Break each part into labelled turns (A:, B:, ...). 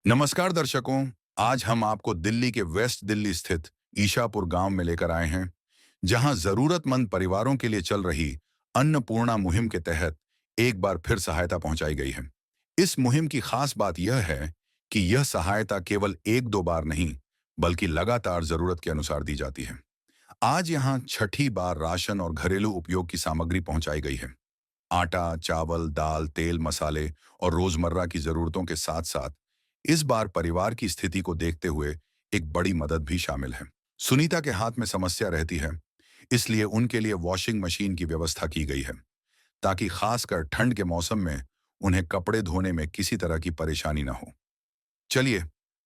A: नमस्कार दर्शकों। आज हम आपको दिल्ली के वेस्ट दिल्ली स्थित ईशापुर गांव में लेकर आए हैं, जहां जरूरतमंद परिवारों के लिए चल रही अन्नपूर्णा मुहिम के तहत एक बार फिर सहायता पहुंचाई गई है। इस मुहिम की खास बात यह है कि यह सहायता केवल एक दो बार नहीं, बल्कि लगातार जरूरत के अनुसार दी जाती है। आज यहां छठी बार राशन और घरेलू उपयोग की सामग्री पहुंचाई गई है। आटा, चावल, दाल, तेल, मसाले और रोजमर्रा की जरूरतों के साथ साथ इस बार परिवार की स्थिति को देखते हुए एक बड़ी मदद भी शामिल है। सुनीता के हाथ में समस्या रहती है, इसलिए उनके लिए वॉशिंग मशीन की व्यवस्था की गई है, ताकि खासकर ठंड के मौसम में उन्हें कपड़े धोने में किसी तरह की परेशानी न हो। चलिए,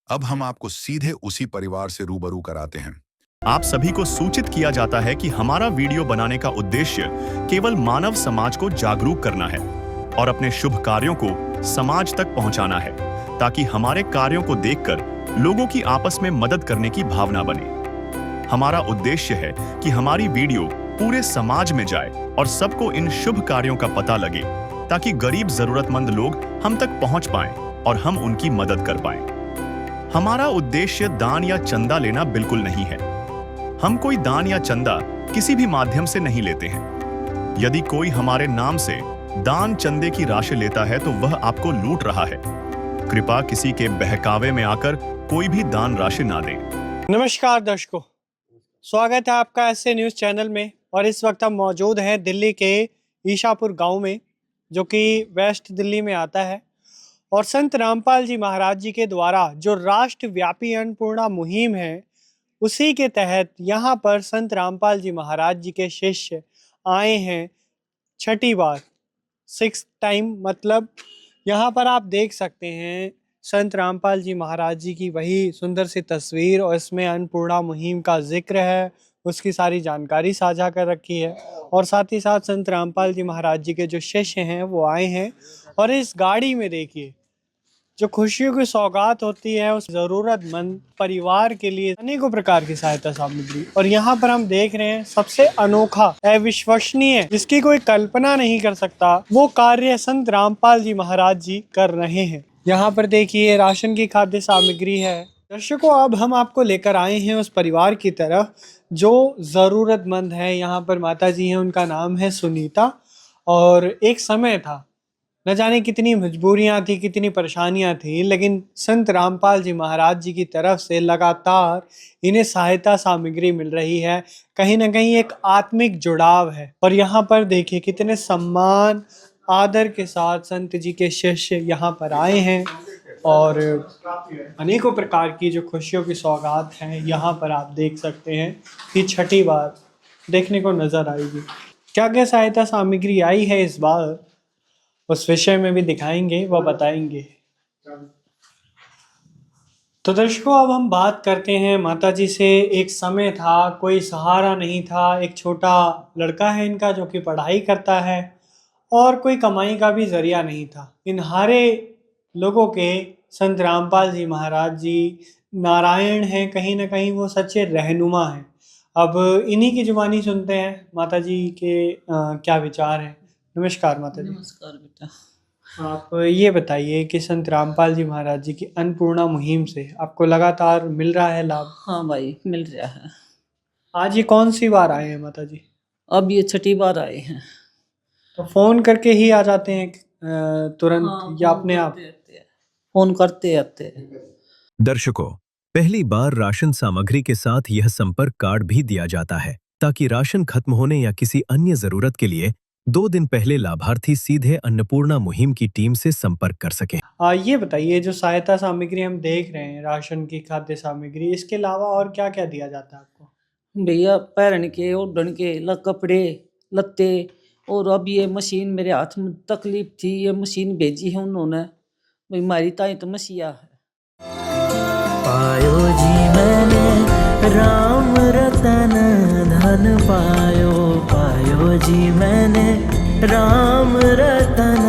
A: अब हम आपको सीधे उसी परिवार से रूबरू कराते हैं।
B: आप सभी को सूचित किया जाता है कि हमारा वीडियो बनाने का उद्देश्य केवल मानव समाज को जागरूक करना है और अपने शुभ कार्यों को समाज तक पहुंचाना है, ताकि हमारे कार्यों को देखकर लोगों की आपस में मदद करने की भावना बने। हमारा उद्देश्य है कि हमारी वीडियो पूरे समाज में जाए और सबको इन शुभ कार्यों का पता लगे, ताकि गरीब जरूरतमंद लोग हम तक पहुंच पाएं और हम उनकी मदद कर पाएं। हमारा उद्देश्य दान या चंदा लेना बिल्कुल नहीं है। हम कोई दान या चंदा किसी भी माध्यम से नहीं लेते हैं। यदि कोई हमारे नाम से दान चंदे की राशि लेता है तो वह आपको लूट रहा है। कृपया किसी के बहकावे में आकर कोई भी दान राशि ना दें।
C: नमस्कार दर्शकों, स्वागत है आपका ऐसे न्यूज़ चैनल में। और इस वक्त हम मौजूद हैं दिल्ली के ईशापुर गांव में, जो कि वेस्ट दिल्ली में आता है। और संत रामपाल जी महाराज जी के द्वारा जो राष्ट्रव्यापी अन्नपूर्णा मुहिम है, उसी के तहत यहाँ पर संत रामपाल जी महाराज जी के शिष्य आए हैं छठी बार, 6th टाइम। मतलब यहाँ पर आप देख सकते हैं संत रामपाल जी महाराज जी की वही सुंदर सी तस्वीर, और इसमें अन्नपूर्णा मुहिम का जिक्र है, उसकी सारी जानकारी साझा कर रखी है। और साथ ही साथ संत रामपाल जी महाराज जी के जो शिष्य हैं वो आए हैं। और इस गाड़ी में देखिए, जो खुशियों की सौगात होती है उस जरूरतमंद परिवार के लिए अनेकों प्रकार की सहायता सामग्री। और यहाँ पर हम देख रहे हैं सबसे अनोखा, अविश्वसनीय, जिसकी कोई कल्पना नहीं कर सकता, वो कार्य संत रामपाल जी महाराज जी कर रहे हैं। यहाँ पर देखिए राशन की खाद्य सामग्री है। दर्शकों, अब हम आपको लेकर आए हैं उस परिवार की तरफ जो जरूरतमंद है। यहाँ पर माता जी हैं, उनका नाम है सुनीता। और एक समय था, न जाने कितनी मजबूरियां थी, कितनी परेशानियां थी, लेकिन संत रामपाल जी महाराज जी की तरफ से लगातार इन्हें सहायता सामग्री मिल रही है। कहीं ना कहीं एक आत्मिक जुड़ाव है। और यहाँ पर देखिए कितने सम्मान आदर के साथ संत जी के शिष्य यहाँ पर आए हैं। और अनेकों प्रकार की जो खुशियों की सौगात हैं यहाँ पर आप देख सकते हैं कि छठी बार देखने को नजर आएगी। क्या क्या सहायता सामग्री आई है इस बार, उस विषय में भी दिखाएंगे, वह बताएंगे। तो दर्शकों, अब हम बात करते हैं माता जी से। एक समय था, कोई सहारा नहीं था। एक छोटा लड़का है इनका जो कि पढ़ाई करता है, और कोई कमाई का भी जरिया नहीं था। इन हारे लोगों के संत रामपाल जी महाराज जी नारायण हैं, कहीं ना कहीं वो सच्चे रहनुमा हैं। अब इन्हीं की जुबानी सुनते हैं माता जी के क्या विचार हैं। नमस्कार माता जी।
D: नमस्कार बेटा।
C: आप ये बताइए कि संत रामपाल जी महाराज जी की अन्नपूर्णा मुहिम से आपको लगातार मिल रहा है लाभ?
D: हाँ भाई, मिल रहा है।
C: आज ये कौन सी बार आए हैं माता जी?
D: अब ये छठी बार आए हैं।
C: तो फोन करके ही आ जाते हैं तुरंत?
D: हाँ,
C: या अपने आप
D: फोन करते आते हैं।
E: दर्शकों, पहली बार राशन सामग्री के साथ यह संपर्क कार्ड भी दिया जाता है, ताकि राशन खत्म होने या किसी अन्य जरूरत के लिए 2 दिन पहले लाभार्थी सीधे अन्नपूर्णा मुहिम की टीम से संपर्क कर सके।
C: ये बताइए, जो सहायता सामग्री हम देख रहे हैं, राशन की खाद्य सामग्री, इसके अलावा और क्या क्या दिया जाता है आपको?
D: भैया पहन के, ओढ़न के, कपड़े लत्ते। और अब ये मशीन मेरे हाथ में तकलीफ थी, ये मशीन भेजी है उन्होंने। भाई मारी ताई तो मसीहा है।
F: पायो जी मैंने राम रतन धन पायो, पायो जी मैंने राम रतन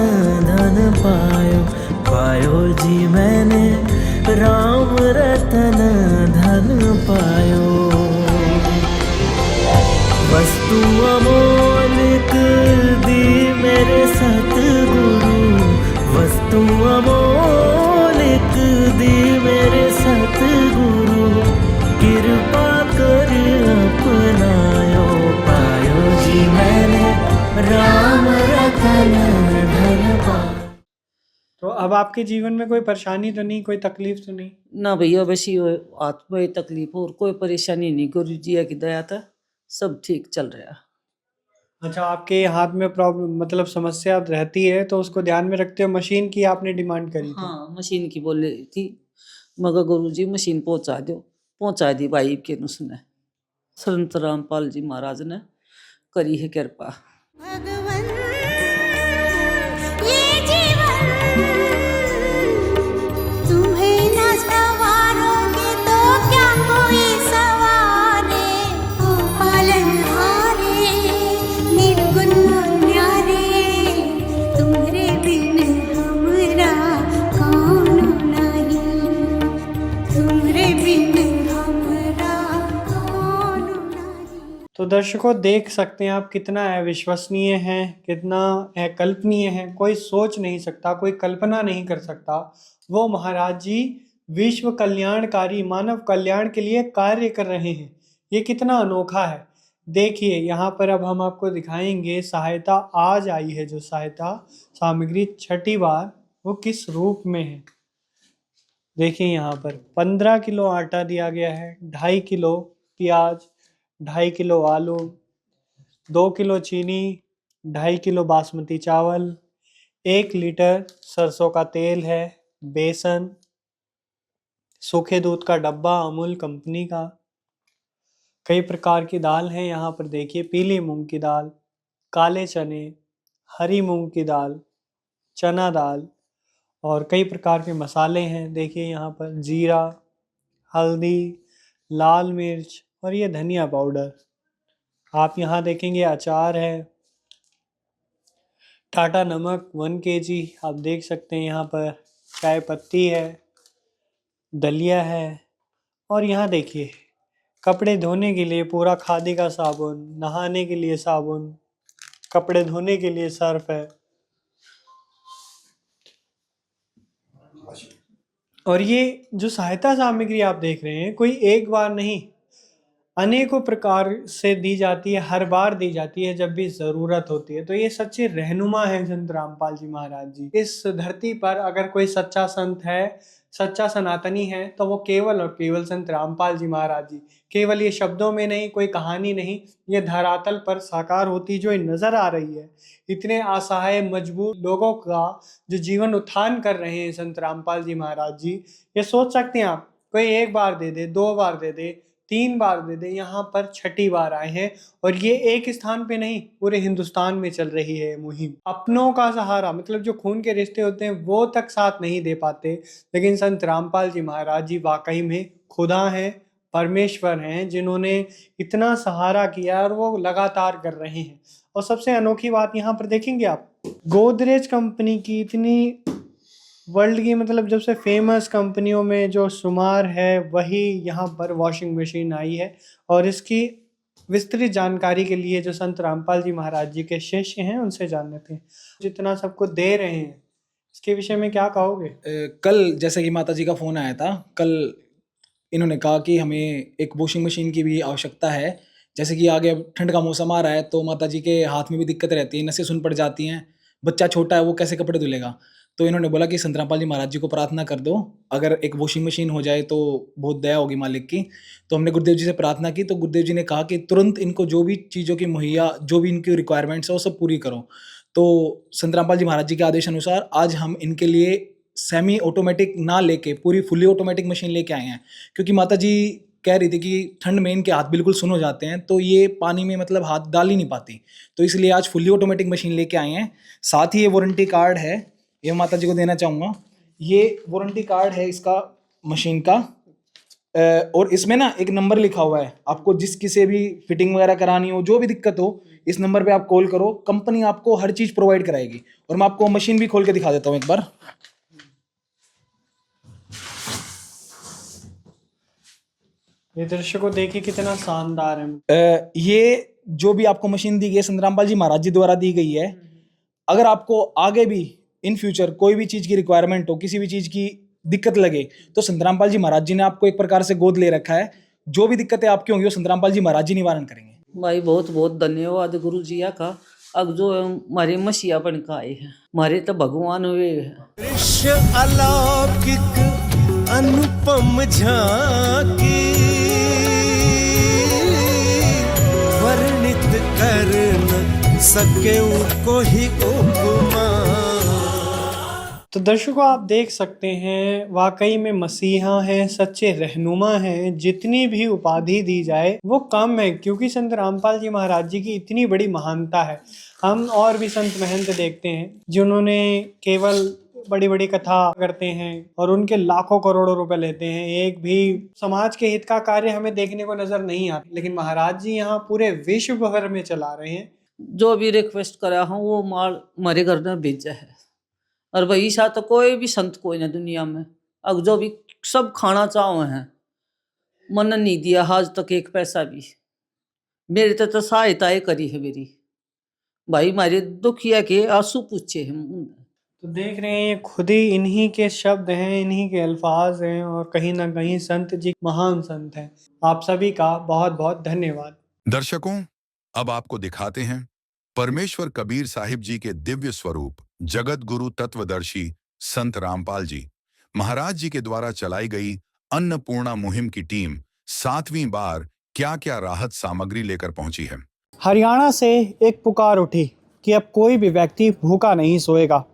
F: धन पायो, पायो जी मैंने राम रतन धन पायो। वस्तु अमोलिक दी मेरे सतगुरु, वस्तु अमोलिक दी राम रतन धन पायो।
C: तो अब आपके जीवन में कोई परेशानी तो नहीं, कोई तकलीफ तो नहीं?
D: ना भैया बस ये हाथ में तकलीफ और कोई परेशानी नहीं, गुरु जी की दया था सब ठीक चल रहा।
C: अच्छा, आपके हाथ में प्रॉब्लम मतलब समस्या रहती है तो उसको ध्यान में रखते हुए मशीन की आपने डिमांड करी थी?
D: हाँ मशीन की बोले थी, मगर गुरु जी मशीन पहुंचा दो, पहुंचा दी भाई के उसने, संत रामपाल जी महाराज ने करी है कृपा।
G: भगवन ये जीवन तुम्हें न सवारोगे तो क्या कोई सवारे। ओ पालनहारे निर्गुण न्यारे, तुम्हारे बिन हमरा कौन नहीं, तुम्हारे बिन हमरा कौन नहीं।
C: तो दर्शकों देख सकते हैं आप कितना अविश्वसनीय है, कितना अकल्पनीय है। कोई सोच नहीं सकता, कोई कल्पना नहीं कर सकता। वो महाराज जी विश्व कल्याणकारी, मानव कल्याण के लिए कार्य कर रहे हैं। ये कितना अनोखा है। देखिए यहाँ पर अब हम आपको दिखाएंगे सहायता आज आई है, जो सहायता सामग्री छठी बार, वो किस रूप में है। देखिए यहाँ पर 15 किलो आटा दिया गया है, 2.5 किलो प्याज, 2.5 किलो आलू, 2 किलो चीनी, 2.5 किलो बासमती चावल, 1 लीटर सरसों का तेल है, बेसन, सूखे दूध का डब्बा अमूल कंपनी का, कई प्रकार की दाल है यहाँ पर। देखिए पीली मूंग की दाल, काले चने, हरी मूंग की दाल, चना दाल और कई प्रकार के मसाले हैं। देखिए यहाँ पर जीरा, हल्दी, लाल मिर्च और ये धनिया पाउडर। आप यहाँ देखेंगे अचार है, टाटा नमक 1 kg आप देख सकते हैं यहाँ पर, चाय पत्ती है, दलिया है और यहाँ देखिए कपड़े धोने के लिए पूरा खादी का साबुन, नहाने के लिए साबुन, कपड़े धोने के लिए सर्फ है। और ये जो सहायता सामग्री आप देख रहे हैं, कोई एक बार नहीं, अनेकों प्रकार से दी जाती है, हर बार दी जाती है जब भी ज़रूरत होती है। तो ये सच्चे रहनुमा हैं संत रामपाल जी महाराज जी। इस धरती पर अगर कोई सच्चा संत है, सच्चा सनातनी है, तो वो केवल और केवल संत रामपाल जी महाराज जी। केवल ये शब्दों में नहीं, कोई कहानी नहीं, ये धरातल पर साकार होती जो नज़र आ रही है। इतने असहाय मजबूर लोगों का जो जीवन उत्थान कर रहे हैं संत रामपाल जी महाराज जी। ये सोच सकते हैं आप, कोई एक बार दे दे, 2 बार दे दे, 3 बार दे दे, यहाँ पर छठी बार आए हैं। और ये एक स्थान पे नहीं, पूरे हिंदुस्तान में चल रही है मुहिम। अपनों का सहारा मतलब जो खून के रिश्ते होते हैं वो तक साथ नहीं दे पाते, लेकिन संत रामपाल जी महाराज जी वाकई में खुदा हैं, परमेश्वर हैं, जिन्होंने इतना सहारा किया और वो लगातार कर रहे हैं। और सबसे अनोखी बात यहाँ पर देखेंगे आप, गोदरेज कंपनी की इतनी वर्ल्ड की मतलब जब से फेमस कंपनियों में जो शुमार है, वही यहाँ पर वॉशिंग मशीन आई है। और इसकी विस्तृत जानकारी के लिए जो संत रामपाल जी महाराज जी के शिष्य हैं उनसे जान लेते हैं। जितना सबको दे रहे हैं इसके विषय में क्या कहोगे?
H: कल जैसे कि माता जी का फ़ोन आया था, कल इन्होंने कहा कि हमें एक वॉशिंग मशीन की भी आवश्यकता है। जैसे कि आगे अब ठंड का मौसम आ रहा है तो माता जी के हाथ में भी दिक्कत रहती है, नसें सुन पड़ जाती हैं, बच्चा छोटा है वो कैसे कपड़े धुलेगा। तो इन्होंने बोला कि संत रामपाल जी महाराज जी को प्रार्थना कर दो, अगर एक वॉशिंग मशीन हो जाए तो बहुत दया होगी मालिक की। तो हमने गुरुदेव जी से प्रार्थना की, तो गुरुदेव जी ने कहा कि तुरंत इनको जो भी चीज़ों की मुहैया, जो भी इनकी रिक्वायरमेंट्स है वो सब पूरी करो। तो संत रामपाल जी महाराज जी के आदेश अनुसार आज हम इनके लिए सेमी ऑटोमेटिक ना लेके पूरी फुली ऑटोमेटिक मशीन लेके आए हैं, क्योंकि माता जी कह रही थी कि ठंड में इनके हाथ बिल्कुल सुन हो जाते हैं, तो ये पानी में मतलब हाथ डाल ही नहीं पाती, तो इसलिए आज फुली ऑटोमेटिक मशीन लेके आए हैं। साथ ही ये वारंटी कार्ड है, ये माता जी को देना चाहूँगा। ये वारंटी कार्ड है इसका मशीन का, और इसमें ना एक नंबर लिखा हुआ है, आपको जिस किसी भी फिटिंग वगैरह करानी हो, जो भी दिक्कत हो, इस नंबर पे आप कॉल करो, कंपनी आपको हर चीज़ प्रोवाइड कराएगी। और मैं आपको मशीन भी खोल के दिखा देता हूँ एक बार।
C: ये दृश्य को देखिए कितना शानदार है।
H: ये जो भी आपको मशीन दी गई है संत रामपाल जी महाराज जी द्वारा दी गई है। अगर आपको आगे भी इन फ्यूचर कोई भी चीज़ की रिक्वायरमेंट हो, किसी भी चीज़ की दिक्कत लगे, तो संत रामपाल जी महाराज जी ने आपको एक प्रकार से गोद ले रखा है। जो भी दिक्कतें आपकी होंगी वो संत रामपाल जी महाराज जी निवारण करेंगे।
D: भाई बहुत बहुत धन्यवाद गुरु जी का, अब जो हमारे मसीहा बन के आए हैं, हमारे तो भगवान हुए हैं।
F: दृश्य अलौकिक अनुपम झांकी वर्णित कर न सके कोई उपमा।
C: तो दर्शकों, आप देख सकते हैं वाकई में मसीहा हैं, सच्चे रहनुमा हैं। जितनी भी उपाधि दी जाए वो कम है, क्योंकि संत रामपाल जी महाराज जी की इतनी बड़ी महानता है। हम और भी संत महंत देखते हैं जिन्होंने केवल बड़ी बड़ी कथा करते हैं और उनके लाखों करोड़ों रुपए लेते हैं, एक भी समाज के हित का कार्य हमें देखने को नजर नहीं आता। लेकिन महाराज जी यहाँ पूरे विश्व भर में चला रहे हैं।
D: जो भी रिक्वेस्ट करा हूँ वो माल हमारे घर में भेजा है। और वही सा तो कोई भी संत कोई ना दुनिया में, अब जो भी सब खाना चाहो हैं, मन नहीं दिया आज तक एक पैसा भी। मेरे तो सहायता करी है मेरी भाई, हमारे दुखिया के आंसू पूछे हैं।
C: तो देख रहे हैं, खुद ही इन्हीं के शब्द हैं, इन्हीं के अल्फाज हैं, और कहीं ना कहीं संत जी महान संत हैं। आप सभी का बहुत बहुत धन्यवाद।
A: दर्शकों, अब आपको दिखाते हैं परमेश्वर कबीर साहिब जी के दिव्य स्वरूप जगत गुरु तत्वदर्शी संत रामपाल जी महाराज जी के द्वारा चलाई गई अन्नपूर्णा मुहिम की टीम 7वीं बार क्या क्या राहत सामग्री लेकर पहुंची है।
C: हरियाणा से एक पुकार उठी कि अब कोई भी व्यक्ति भूखा नहीं सोएगा।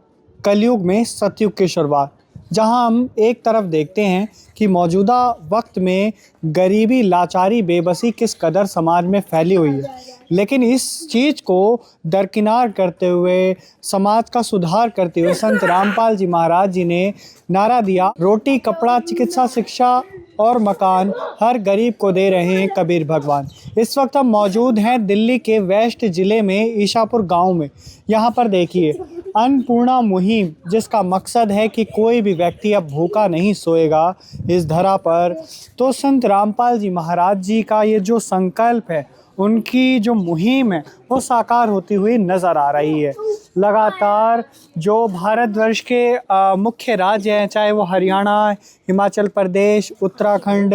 C: कलयुग में सतयुग की शुरुआत, जहां हम एक तरफ देखते हैं कि मौजूदा वक्त में गरीबी, लाचारी, बेबसी किस कदर समाज में फैली हुई है, लेकिन इस चीज़ को दरकिनार करते हुए, समाज का सुधार करते हुए संत रामपाल जी महाराज जी ने नारा दिया, रोटी, कपड़ा, चिकित्सा, शिक्षा और मकान हर गरीब को दे रहे हैं कबीर भगवान। इस वक्त हम मौजूद हैं दिल्ली के वेस्ट ज़िले में ईशापुर गांव में। यहाँ पर देखिए अन्नपूर्णा मुहिम, जिसका मकसद है कि कोई भी व्यक्ति अब भूखा नहीं सोएगा इस धरा पर। तो संत रामपाल जी महाराज जी का ये जो संकल्प है, उनकी जो मुहिम है, वो साकार होती हुई नज़र आ रही है। लगातार जो भारतवर्ष के मुख्य राज्य हैं, चाहे वो हरियाणा, हिमाचल प्रदेश, उत्तराखंड,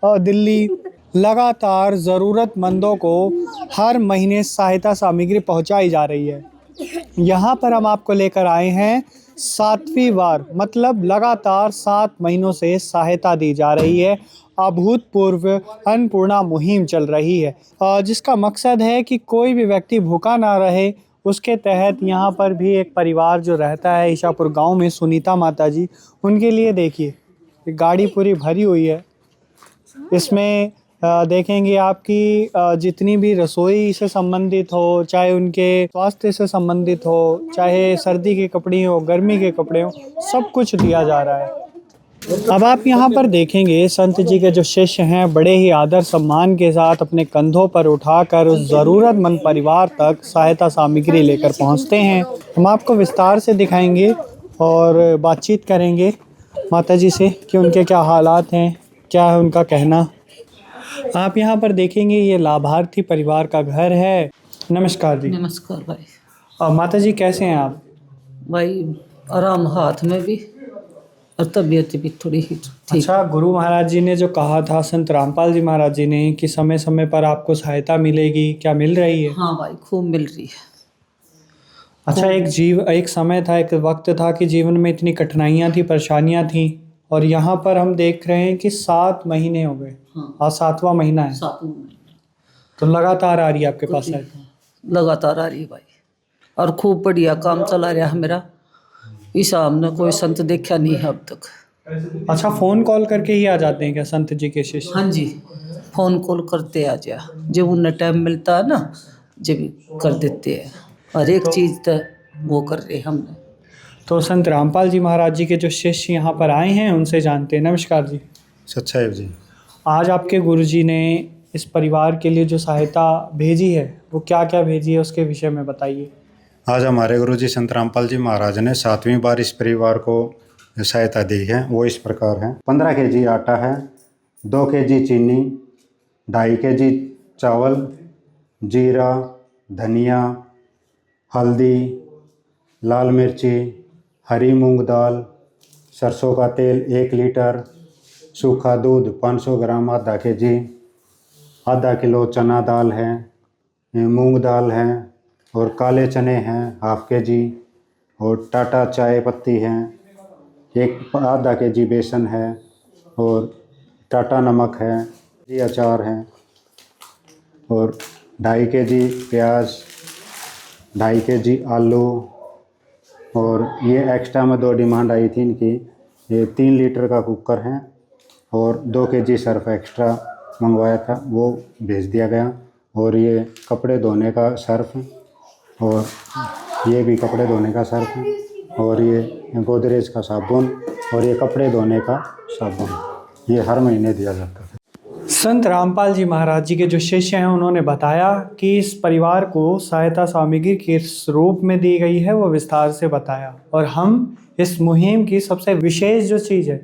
C: दिल्ली, लगातार ज़रूरतमंदों को हर महीने सहायता सामग्री पहुंचाई जा रही है। यहाँ पर हम आपको लेकर आए हैं 7वीं बार, मतलब लगातार 7 महीनों से सहायता दी जा रही है। अभूतपूर्व अन्नपूर्णा मुहिम चल रही है, जिसका मकसद है कि कोई भी व्यक्ति भूखा ना रहे। उसके तहत यहाँ पर भी एक परिवार जो रहता है ईशापुर गांव में, सुनीता माता जी, उनके लिए देखिए गाड़ी पूरी भरी हुई है। इसमें देखेंगे आपकी जितनी भी रसोई से संबंधित हो, चाहे उनके स्वास्थ्य से संबंधित हो, चाहे सर्दी के कपड़े हो, गर्मी के कपड़े हो, सब कुछ दिया जा रहा है। अब आप यहाँ पर देखेंगे संत जी के जो शिष्य हैं, बड़े ही आदर सम्मान के साथ अपने कंधों पर उठाकर उस ज़रूरतमंद परिवार तक सहायता सामग्री लेकर पहुँचते हैं। हम आपको विस्तार से दिखाएंगे और बातचीत करेंगे माता जी से कि उनके क्या हालात हैं, क्या है उनका कहना। आप यहाँ पर देखेंगे ये लाभार्थी परिवार का घर है। नमस्कार जी।
D: नमस्कार भाई।
C: माता जी कैसे हैं आप?
D: भाई आराम, हाथ में भी और तबीयत भी थोड़ी ही ठीक।
C: अच्छा, गुरु महाराज जी ने जो कहा था, संत रामपाल जी महाराज जी ने, कि समय समय पर आपको सहायता मिलेगी, क्या मिल रही है?
D: हाँ भाई, खूब मिल रही है।
C: अच्छा, एक समय था, एक वक्त था कि जीवन में इतनी कठिनाइयाँ थी, परेशानियाँ थी, और यहाँ पर हम देख रहे हैं कि 7 महीने हो गए।
D: हाँ।
C: आज 7वां महीना है।
D: 7वां महीना
C: तो लगातार आ रही है आपके पास है?
D: लगातार आ रही है भाई, और खूब बढ़िया काम चला रहा है मेरा। इस हमने कोई संत देखा नहीं है अब तक।
C: अच्छा, फ़ोन कॉल करके ही आ जाते हैं क्या संत जी के शिष्य?
D: हाँ जी, फ़ोन कॉल करते आ जा, जब उन्हें टाइम मिलता है ना, जब कर देते हैं। हर एक चीज़ तो वो कर रहे हमने।
C: तो संत रामपाल जी महाराज जी के जो शिष्य यहाँ पर आए हैं, उनसे जानते हैं। नमस्कार जी।
I: सच्चाई जी।
C: आज आपके गुरुजी ने इस परिवार के लिए जो सहायता भेजी है, वो क्या क्या भेजी है, उसके विषय में बताइए।
I: आज हमारे गुरुजी संत रामपाल जी महाराज ने 7वीं बार इस परिवार को सहायता दी है। वो इस प्रकार है: 15 kg आटा है, 2 kg चीनी, 2.5 kg चावल, जीरा, धनिया, हल्दी, लाल मिर्ची, हरी मूंग दाल, सरसों का तेल 1 लीटर, सूखा दूध 500 ग्राम, आधा kg, आधा किलो चना दाल है, मूंग दाल है, और काले चने हैं हाफ के जी, और टाटा चाय पत्ती हैं, एक आधा के.जी. बेसन है, और टाटा नमक है, ये अचार है, और 2.5 के.जी. प्याज, 2.5 के.जी. आलू, और ये एक्स्ट्रा में 2 डिमांड आई थी इनकी, ये 3 लीटर का कुकर है, और 2 के.जी. सर्फ एक्स्ट्रा मंगवाया था वो भेज दिया गया, और ये कपड़े धोने का सर्फ, और ये भी कपड़े धोने का सर्फ, और ये गोदरेज का साबुन, और ये कपड़े धोने का साबुन, ये हर महीने दिया जाता है।
C: संत रामपाल जी महाराज जी के जो शिष्य हैं उन्होंने बताया कि इस परिवार को सहायता सामग्री के रूप में दी गई है, वो विस्तार से बताया। और हम इस मुहिम की सबसे विशेष जो चीज़ है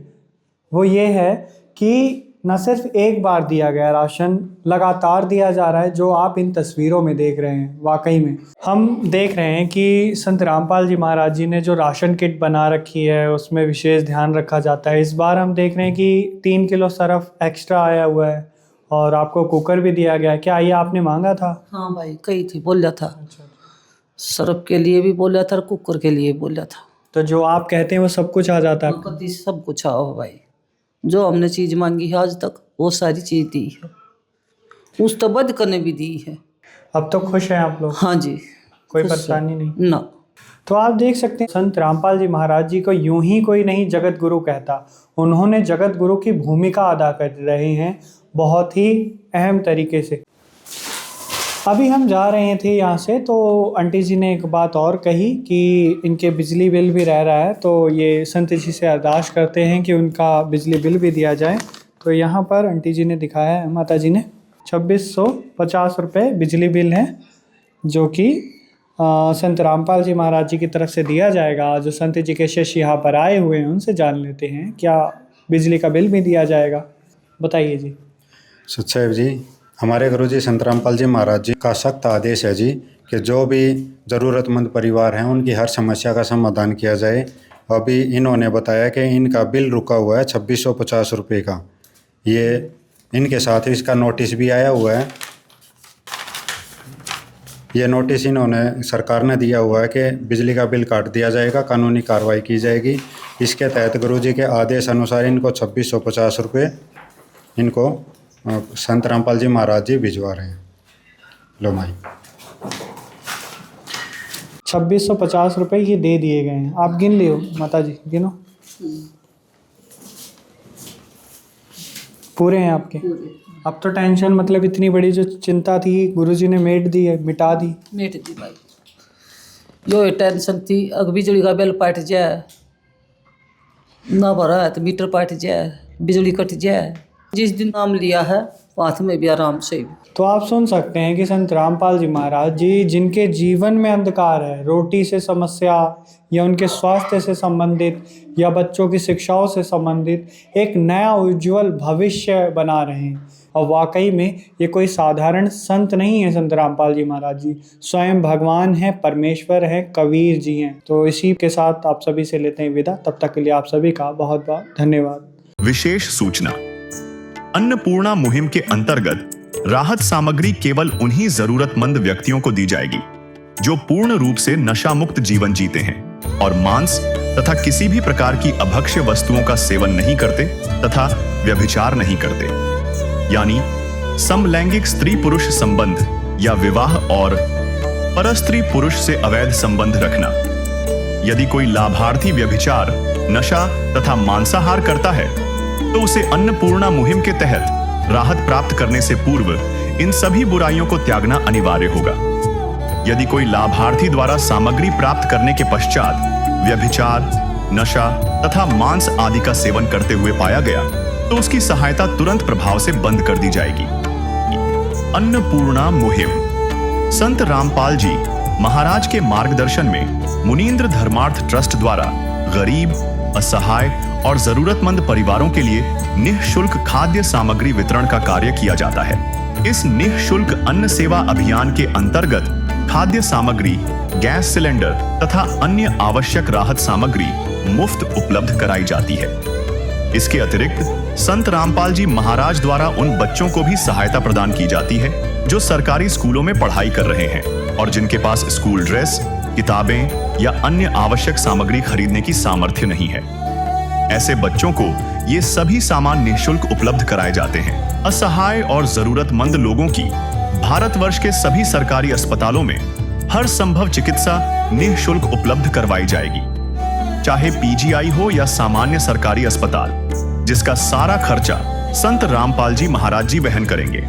C: वो ये है कि न सिर्फ एक बार दिया गया राशन, लगातार दिया जा रहा है, जो आप इन तस्वीरों में देख रहे हैं। वाकई में हम देख रहे हैं कि संत रामपाल जी महाराज जी ने जो राशन किट बना रखी है उसमें विशेष ध्यान रखा जाता है। इस बार हम देख रहे हैं कि 3 किलो सर्फ एक्स्ट्रा आया हुआ है, और आपको कुकर भी दिया गया है। क्या ये आपने मांगा था?
D: हाँ भाई, कही थी, बोला था। सर्फ के लिए भी बोला था और कुकर के लिए बोला था।
C: तो जो आप कहते हैं वो सब कुछ आ जाता है?
D: कभी सब कुछ आओ भाई, जो हमने चीज़ मांगी है आज तक वो सारी चीज़ दी है, उस तो बद करने भी दी है।
C: अब तो खुश हैं आप लोग?
D: हाँ जी,
C: कोई
D: खुश
C: परेशानी
D: है।
C: नहीं
D: ना।
C: तो आप देख सकते हैं संत रामपाल जी महाराज जी को यूं ही कोई नहीं जगत गुरु कहता, उन्होंने जगत गुरु की भूमिका अदा कर रहे हैं बहुत ही अहम तरीके से। अभी हम जा रहे थे यहाँ से, तो आंटी जी ने एक बात और कही कि इनके बिजली बिल भी रह रहा है, तो ये संत जी से अरदास करते हैं कि उनका बिजली बिल भी दिया जाए। तो यहाँ पर आंटी जी ने दिखाया है, माता जी ने 2650 रुपये बिजली बिल है, जो कि संत रामपाल जी महाराज जी की तरफ से दिया जाएगा। जो संत जी के शिष्य यहाँ पर आए हुए हैं उनसे जान लेते हैं क्या बिजली का बिल भी दिया जाएगा। बताइए जी।
I: सचेब जी, हमारे गुरुजी संत रामपाल जी महाराज जी का सख्त आदेश है जी कि जो भी ज़रूरतमंद परिवार हैं उनकी हर समस्या का समाधान किया जाए। अभी इन्होंने बताया कि इनका बिल रुका हुआ है 2650 रुपये का, ये इनके साथ इसका नोटिस भी आया हुआ है। ये नोटिस इन्होंने सरकार ने दिया हुआ है कि बिजली का बिल काट दिया जाएगा, कानूनी कार्रवाई की जाएगी। इसके तहत गुरुजी के आदेश अनुसार इनको 2650 रुपये इनको संत रामपाल जी महाराज जी भिजवा रहे हैं। लो माई
C: 2650 रुपये ये दे दिए गए हैं। आप गिन लियो माता जी, गिनो। पूरे हैं आपके? अब तो टेंशन, मतलब इतनी बड़ी जो चिंता थी गुरुजी ने मिटा दी
D: भाई। जो टेंशन थी, अगर बिजली का बिल पट जाए ना भरा है तो मीटर पट जाए, बिजली कट जाए, जिस दिन नाम लिया है हाथ में भी आराम से।
C: तो आप सुन सकते हैं कि संत रामपाल जी महाराज जी जिनके जीवन में अंधकार है, रोटी से समस्या या उनके स्वास्थ्य से संबंधित या बच्चों की शिक्षाओं से संबंधित एक नया उज्जवल भविष्य बना रहे हैं। और वाकई में ये कोई साधारण संत नहीं है। संत रामपाल जी महाराज जी स्वयं भगवान हैं, परमेश्वर हैं, कबीर जी हैं। तो इसी के साथ आप सभी से लेते हैं विदा। तब तक के लिए आप सभी का बहुत बहुत धन्यवाद।
B: विशेष सूचना, अन्नपूर्णा मुहिम के अंतर्गत राहत सामग्री केवल उन्हीं जरूरतमंद व्यक्तियों को दी जाएगी जो पूर्ण रूप से नशा मुक्त जीवन जीते हैं और मांस तथा किसी भी प्रकार की अभक्ष्य वस्तुओं का सेवन नहीं करते तथा व्यभिचार नहीं करते, यानी समलैंगिक स्त्री पुरुष संबंध या विवाह और परस्त्री पुरुष से अवैध संबंध रखना। यदि कोई लाभार्थी व्यभिचार, नशा तथा मांसाहार करता है तो उसे अन्नपूर्णा मुहिम के तहत राहत प्राप्त करने से पूर्व इन सभी बुराइयों को त्यागना अनिवार्य होगा। यदि कोई लाभार्थी द्वारा सामग्री प्राप्त करने के पश्चात व्यभिचार, नशा तथा मांस आदि का सेवन करते हुए पाया गया तो उसकी सहायता तुरंत प्रभाव से बंद कर दी जाएगी। अन्नपूर्णा मुहिम संत रामपाल जी महाराज के मार्गदर्शन में मुनीन्द्र धर्मार्थ ट्रस्ट द्वारा गरीब, असहाय और जरूरतमंद परिवारों के लिए निःशुल्क खाद्य सामग्री वितरण का कार्य किया जाता है। इस निःशुल्क अन्न सेवा अभियान के अंतर्गत खाद्य सामग्री, गैस सिलेंडर तथा अन्य आवश्यक राहत सामग्री मुफ्त उपलब्ध कराई जाती है। इसके अतिरिक्त संत रामपाल जी महाराज द्वारा उन बच्चों को भी सहायता प्रदान की जाती है जो सरकारी स्कूलों में पढ़ाई कर रहे हैं और जिनके पास स्कूल ड्रेस, किताबें या अन्य आवश्यक सामग्री खरीदने की सामर्थ्य नहीं है। ऐसे बच्चों को ये सभी सामान निःशुल्क उपलब्ध कराए जाते हैं। असहाय और जरूरतमंद लोगों की भारतवर्ष के सभी सरकारी अस्पतालों में हर संभव चिकित्सा निःशुल्क उपलब्ध करवाई जाएगी, चाहे पीजीआई हो या सामान्य सरकारी अस्पताल, जिसका सारा खर्चा संत रामपाल जी महाराज जी वहन करेंगे।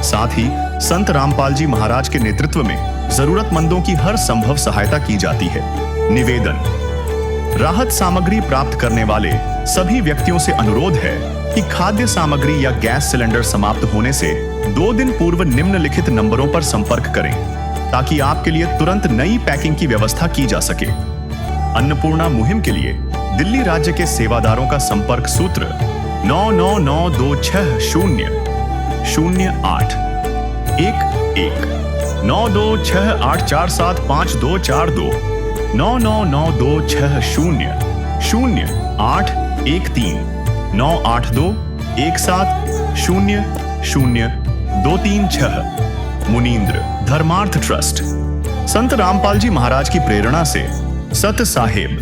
B: साथ ही संत रामपाल जी महाराज के नेतृत्व में जरूरतमंदों की हर संभव सहायता की जाती है। निवेदन: राहत सामग्री प्राप्त करने वाले सभी व्यक्तियों से अनुरोध है कि खाद्य सामग्री या गैस सिलेंडर समाप्त होने से 2 दिन पूर्व निम्नलिखित नंबरों पर संपर्क करें, ताकि आपके लिए तुरंत नई पैकिंग की व्यवस्था की जा सके। अन्नपूर्णा मुहिम के लिए दिल्ली राज्य के सेवादारों का संपर्क सूत्र 9992600811 9268475242 9992600813 98217000236। मुनींद्र धर्मार्थ ट्रस्ट। संत रामपाल जी महाराज की प्रेरणा से सत साहेब